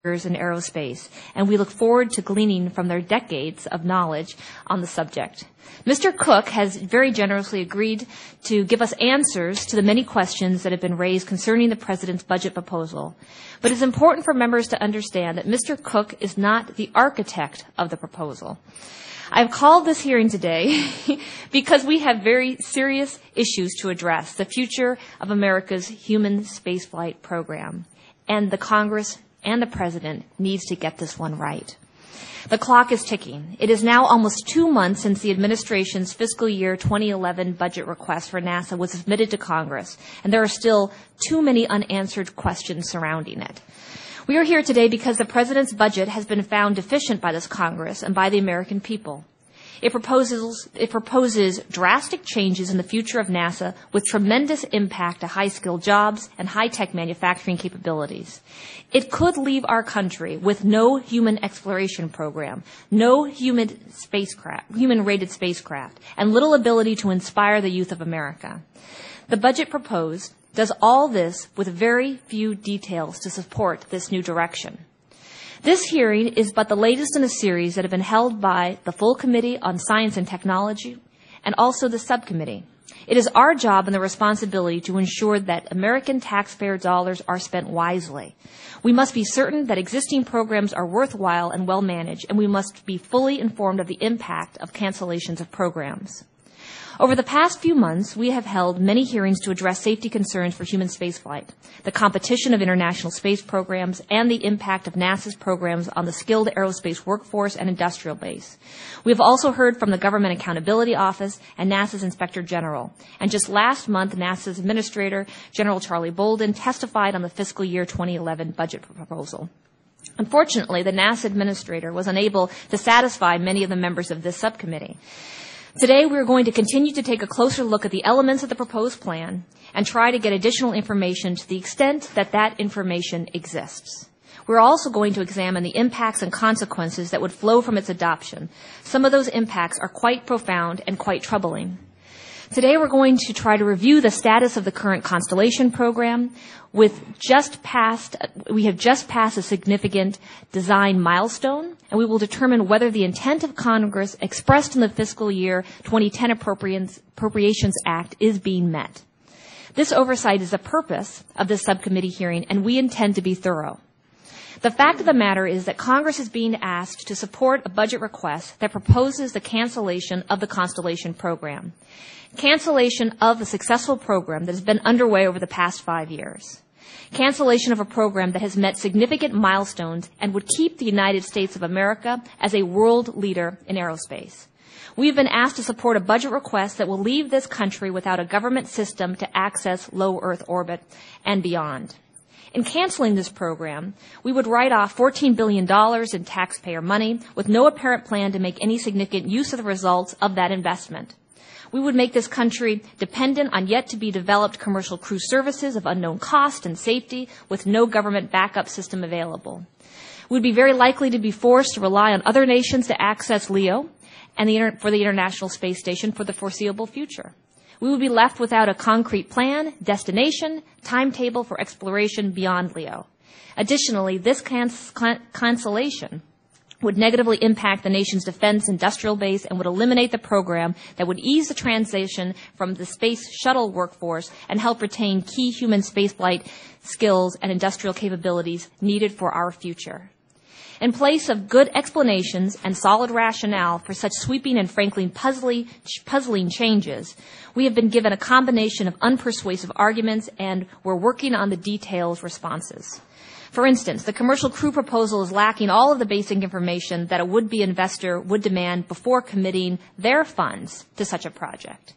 in aerospace, and we look forward to gleaning from their decades of knowledge on the subject. Mr. Cook has very generously agreed to give us answers to the many questions that have been raised concerning the President's budget proposal. But it's important for members to understand that Mr. Cook is not the architect of the proposal. I've called this hearing today because we have very serious issues to address: the future of America's human spaceflight program, and the Congress and the President needs to get this one right. The clock is ticking. It is now almost 2 months since the administration's fiscal year 2011 budget request for NASA was submitted to Congress, and there are still too many unanswered questions surrounding it. We are here today because the President's budget has been found deficient by this Congress and by the American people. It proposes drastic changes in the future of NASA with tremendous impact to high-skilled jobs and high-tech manufacturing capabilities. It could leave our country with no human exploration program, no human-rated spacecraft, and little ability to inspire the youth of America. The budget proposed does all this with very few details to support this new direction. This hearing is but the latest in a series that have been held by the full Committee on Science and Technology and also the subcommittee. It is our job and the responsibility to ensure that American taxpayer dollars are spent wisely. We must be certain that existing programs are worthwhile and well managed, and we must be fully informed of the impact of cancellations of programs. Over the past few months, we have held many hearings to address safety concerns for human spaceflight, the competition of international space programs, and the impact of NASA's programs on the skilled aerospace workforce and industrial base. We have also heard from the Government Accountability Office and NASA's Inspector General. And just last month, NASA's Administrator, General Charlie Bolden, testified on the fiscal year 2011 budget proposal. Unfortunately, the NASA Administrator was unable to satisfy many of the members of this subcommittee. Today, we are going to continue to take a closer look at the elements of the proposed plan and try to get additional information to the extent that that information exists. We're also going to examine the impacts and consequences that would flow from its adoption. Some of those impacts are quite profound and quite troubling. Today, we're going to try to review the status of the current Constellation program. We have just passed a significant design milestone, and we will determine whether the intent of Congress expressed in the fiscal year 2010 Appropriations Act is being met. This oversight is the purpose of this subcommittee hearing, and we intend to be thorough. The fact of the matter is that Congress is being asked to support a budget request that proposes the cancellation of the Constellation program. Cancellation of a successful program that has been underway over the past 5 years. Cancellation of a program that has met significant milestones and would keep the United States of America as a world leader in aerospace. We have been asked to support a budget request that will leave this country without a government system to access low Earth orbit and beyond. In canceling this program, we would write off $14 billion in taxpayer money with no apparent plan to make any significant use of the results of that investment. We would make this country dependent on yet-to-be-developed commercial crew services of unknown cost and safety with no government backup system available. We would be very likely to be forced to rely on other nations to access LEO and for the International Space Station for the foreseeable future. We would be left without a concrete plan, destination, timetable for exploration beyond LEO. Additionally, this cancellation would negatively impact the nation's defense industrial base and would eliminate the program that would ease the transition from the space shuttle workforce and help retain key human spaceflight skills and industrial capabilities needed for our future. In place of good explanations and solid rationale for such sweeping and frankly puzzling changes, we have been given a combination of unpersuasive arguments, and we're working on the detailed responses. For instance, the commercial crew proposal is lacking all of the basic information that a would-be investor would demand before committing their funds to such a project.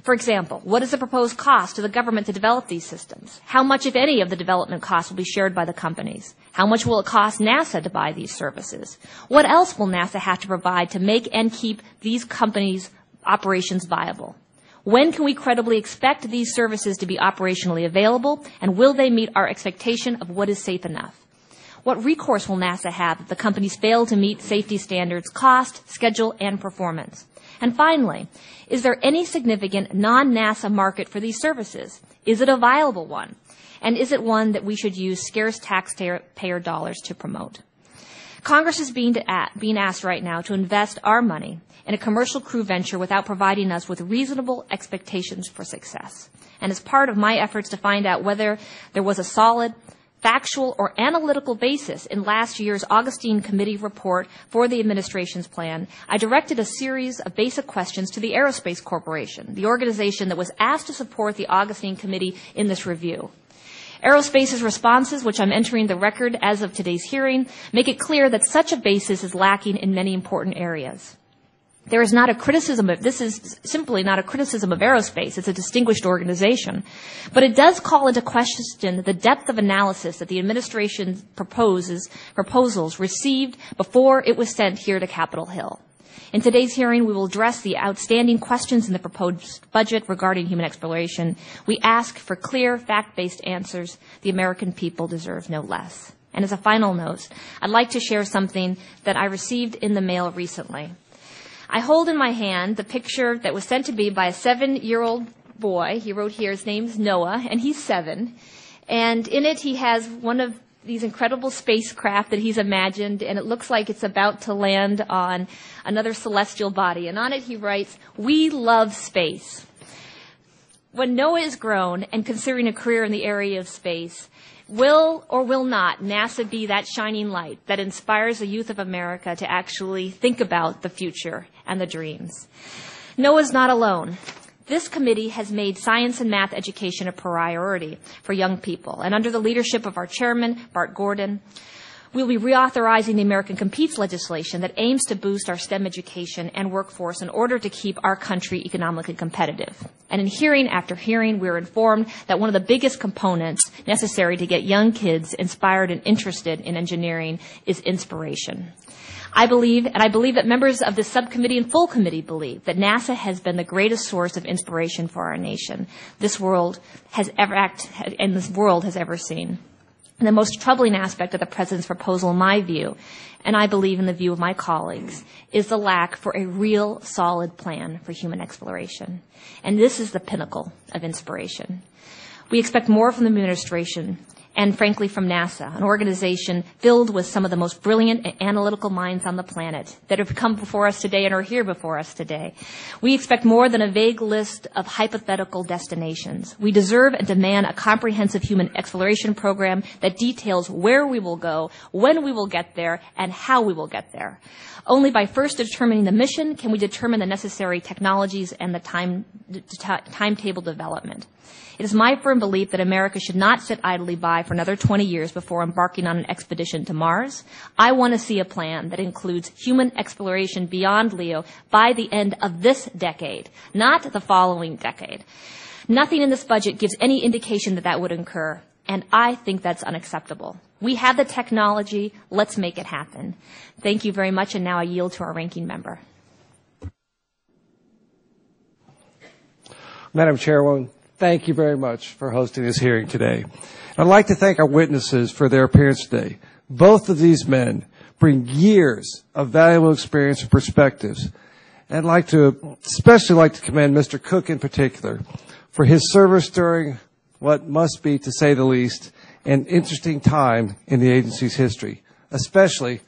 For example, what is the proposed cost to the government to develop these systems? How much, if any, of the development costs will be shared by the companies? How much will it cost NASA to buy these services? What else will NASA have to provide to make and keep these companies' operations viable? When can we credibly expect these services to be operationally available, and will they meet our expectation of what is safe enough? What recourse will NASA have if the companies fail to meet safety standards, cost, schedule, and performance? And finally, is there any significant non-NASA market for these services? Is it a viable one? And is it one that we should use scarce taxpayer dollars to promote? Congress is being asked right now to invest our money in a commercial crew venture without providing us with reasonable expectations for success. And as part of my efforts to find out whether there was a solid, factual, or analytical basis in last year's Augustine Committee report for the administration's plan, I directed a series of basic questions to the Aerospace Corporation, the organization that was asked to support the Augustine Committee in this review. Aerospace's responses, which I'm entering the record as of today's hearing, make it clear that such a basis is lacking in many important areas. This is simply not a criticism of aerospace. It's a distinguished organization. But it does call into question the depth of analysis that the administration proposals received before it was sent here to Capitol Hill. In today's hearing, we will address the outstanding questions in the proposed budget regarding human exploration. We ask for clear, fact-based answers. The American people deserve no less. And as a final note, I'd like to share something that I received in the mail recently. I hold in my hand the picture that was sent to me by a 7-year-old boy. He wrote here, his name's Noah, and he's 7. And in it, he has one of these incredible spacecraft that he's imagined, and it looks like it's about to land on another celestial body. And on it he writes, "We love space." When Noah is grown and considering a career in the area of space, will or will not NASA be that shining light that inspires the youth of America to actually think about the future and the dreams? Noah's not alone. This committee has made science and math education a priority for young people. And under the leadership of our chairman, Bart Gordon, we'll be reauthorizing the American Competes legislation that aims to boost our STEM education and workforce in order to keep our country economically competitive. And in hearing after hearing, we're informed that one of the biggest components necessary to get young kids inspired and interested in engineering is inspiration. I believe that members of this subcommittee and full committee believe that NASA has been the greatest source of inspiration for our nation this world has ever seen. And the most troubling aspect of the President's proposal, in my view, and I believe in the view of my colleagues, is the lack for a real solid plan for human exploration. And this is the pinnacle of inspiration. We expect more from the administration and, frankly, from NASA, an organization filled with some of the most brilliant and analytical minds on the planet that have come before us today and are here before us today. We expect more than a vague list of hypothetical destinations. We deserve and demand a comprehensive human exploration program that details where we will go, when we will get there, and how we will get there. Only by first determining the mission can we determine the necessary technologies and the timetable development. It is my firm belief that America should not sit idly by for another 20 years before embarking on an expedition to Mars. I want to see a plan that includes human exploration beyond LEO by the end of this decade, not the following decade. Nothing in this budget gives any indication that that would occur, and I think that's unacceptable. We have the technology. Let's make it happen. Thank you very much, and now I yield to our ranking member. Madam Chairwoman, thank you very much for hosting this hearing today. I'd like to thank our witnesses for their appearance today. Both of these men bring years of valuable experience and perspectives. And I'd especially like to commend Mr. Cook in particular for his service during what must be, to say the least, an interesting time in the agency's history, especially